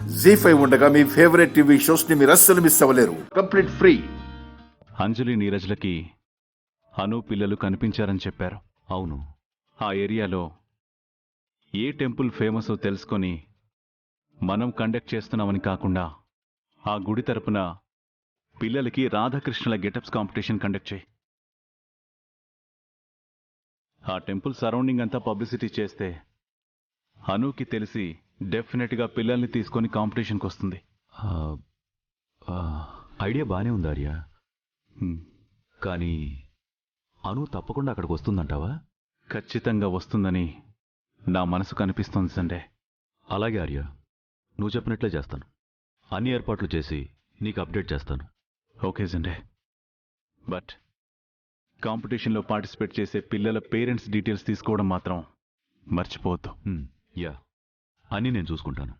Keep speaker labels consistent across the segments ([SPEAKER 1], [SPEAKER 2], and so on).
[SPEAKER 1] జీ5 ఉండగా మీ favourite TV shows ని మీరు అస్సలు మిస్ అవ్వలేరు. Complete free.
[SPEAKER 2] అంజలి నీరజ్లకి అను పిల్లలు కనిపించారని చెప్పారు.
[SPEAKER 3] అవును.
[SPEAKER 2] ఆ ఏరియాలో ఏ టెంపుల్ ఫేమసో తెలుసుకొని మనం కండక్ట్ చేస్తున్నామని కాకుండా ఆ గుడి తరపున పిల్లలకి రాధాకృష్ణుల గెటప్స్ కాంపిటీషన్ కండక్ట్ చేయి. ఆ టెంపుల్ సరౌండింగ్ అంతా పబ్లిసిటీ చేస్తే అనుకి తెలిసి డెఫినెట్గా పిల్లల్ని తీసుకొని కాంపిటీషన్కి వస్తుంది.
[SPEAKER 3] ఐడియా బానే ఉంది ఆర్య. కానీ అను తప్పకుండా అక్కడికి వస్తుందంటావా?
[SPEAKER 2] ఖచ్చితంగా వస్తుందని నా మనసు కనిపిస్తోంది సండే.
[SPEAKER 3] అలాగే ఆర్య, నువ్వు చెప్పినట్లే చేస్తాను. అన్ని ఏర్పాట్లు చేసి నీకు అప్డేట్ చేస్తాను.
[SPEAKER 2] Okay Sunday. బట్ కాంపిటీషన్లో పార్టిసిపేట్ చేసే పిల్లల పేరెంట్స్ డీటెయిల్స్ తీసుకోవడం మాత్రం మర్చిపోవద్దు.
[SPEAKER 3] యా, అన్నీ నేను చూసుకుంటాను.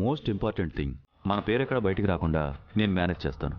[SPEAKER 3] మోస్ట్ ఇంపార్టెంట్ థింగ్, మన పేరెక్కడ బయటికి రాకుండా నేను మేనేజ్ చేస్తాను.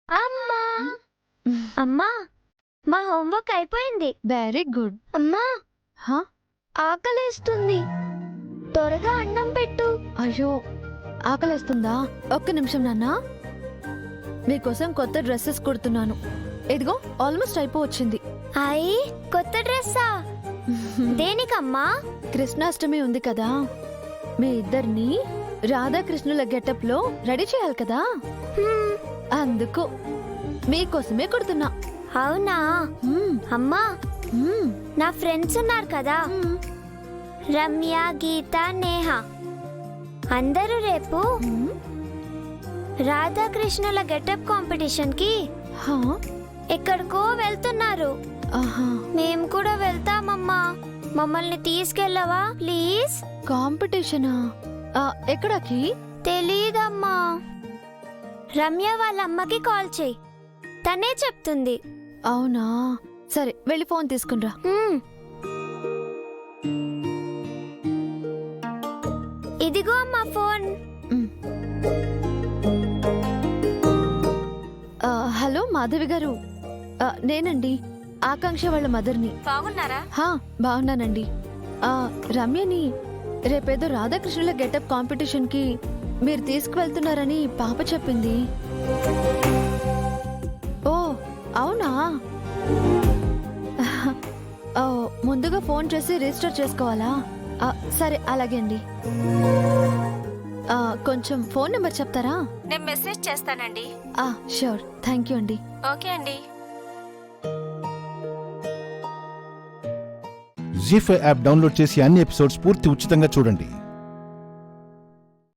[SPEAKER 4] అమ్మా అమ్మా, మా హోంవర్క్ అయిపోయింది.
[SPEAKER 5] Very good.
[SPEAKER 4] అమ్మా, ఆకలేస్తుంది, త్వరగా అన్నం పెట్టు.
[SPEAKER 5] అయ్యో, ఆకలేస్తుందా? ఒక్క నిమిషం నాన్న, మీకోసం కొత్త డ్రెస్సెస్ కుడుతున్నాను. ఇదిగో ఆల్మోస్ట్ అయిపోవచ్చింది.
[SPEAKER 4] అయ్యి, కొత్త డ్రెస్సా? దేనికమ్మా?
[SPEAKER 5] కృష్ణాష్టమి ఉంది కదా, మీ ఇద్దరిని రాధాకృష్ణుల గెటప్ లో రెడీ చేయాలి కదా, అందుకు మీకోసమే కుడుతున్నా.
[SPEAKER 4] అవునా? అమ్మా, నా ఫ్రెండ్స్ ఉన్నారు కదా, రమ్య, గీత, నేహ, అందరూ రేపు రాధాకృష్ణుల గెటప్ కాంపిటీషన్ కి ఎక్కడికో వెళ్తున్నారు. మేము కూడా వెళ్తామమ్మా, మమ్మల్ని తీసుకెళ్ళవా ప్లీజ్?
[SPEAKER 5] కాంపిటీషనా? ఎక్కడికి?
[SPEAKER 4] తెలీదమ్మా. రమ్య వాళ్ళ అమ్మకి కాల్ చేయి, తనే చెప్తుంది.
[SPEAKER 5] అవునా, సరే వెళ్ళి ఫోన్ తీసుకునిరా.
[SPEAKER 4] ఇదిగో అమ్మా ఫోన్.
[SPEAKER 5] హలో మాధవి గారు, నేనండి ఆకాంక్ష వాళ్ళ మదర్ని.
[SPEAKER 4] బాగున్నారా?
[SPEAKER 5] బాగున్నానండి. రమ్యని రేపేదో రాధాకృష్ణుల గెటప్ కాంపిటీషన్ కి మీరు తీసుకువెళ్తున్నారని పాప చెప్పింది. ఓ అవునా? ముందుగా ఫోన్ చేసి రిజిస్టర్ చేసుకోవాలా? సరే అలాగే అండి. కొంచెం ఫోన్ నెంబర్ చెప్తారా?
[SPEAKER 4] నేను మెసేజ్ చేస్తానండి.
[SPEAKER 5] ష్యూర్, థ్యాంక్ యూ అండి.
[SPEAKER 4] ఓకే అండి.
[SPEAKER 6] జీ5 యాప్ డౌన్లోడ్ చేసి అన్ని ఎపిసోడ్స్ పూర్తి ఉచితంగా చూడండి.